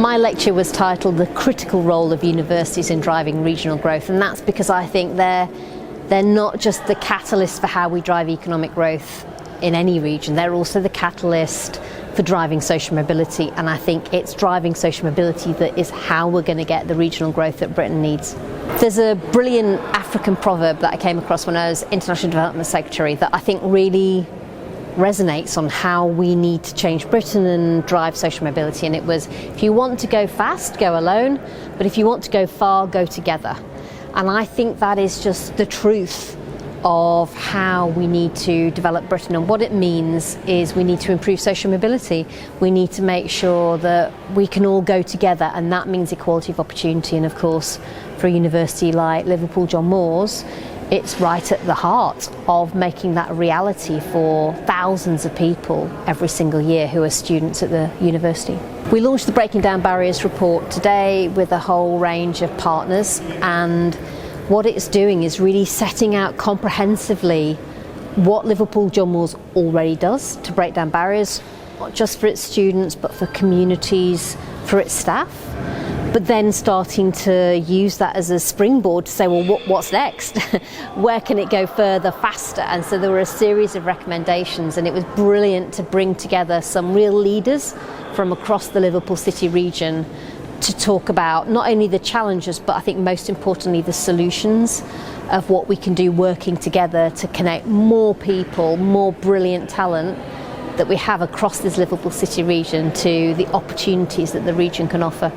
My lecture was titled The Critical Role of Universities in Driving Regional Growth, and that's because I think they're not just the catalyst for how we drive economic growth in any region, they're also the catalyst for driving social mobility, and I think it's driving social mobility that is how we're going to get the regional growth that Britain needs. There's a brilliant African proverb that I came across when I was International Development Secretary that I think really resonates on how we need to change Britain and drive social mobility, and it was, if you want to go fast, go alone, but if you want to go far, go together. And I think that is just the truth of how we need to develop Britain, and what it means is we need to improve social mobility. We need to make sure that we can all go together, and that means equality of opportunity. And of course, for a university like Liverpool John Moores, it's right at the heart of making that a reality for thousands of people every single year who are students at the university. We launched the Breaking Down Barriers report today with a whole range of partners, and what it's doing is really setting out comprehensively what Liverpool John Moores already does to break down barriers, not just for its students but for communities, for its staff, but then starting to use that as a springboard to say, well, what's next? Where can it go further, faster? And so there were a series of recommendations, and it was brilliant to bring together some real leaders from across the Liverpool City region to talk about not only the challenges, but I think most importantly the solutions of what we can do working together to connect more people, more brilliant talent that we have across this Liverpool City region to the opportunities that the region can offer.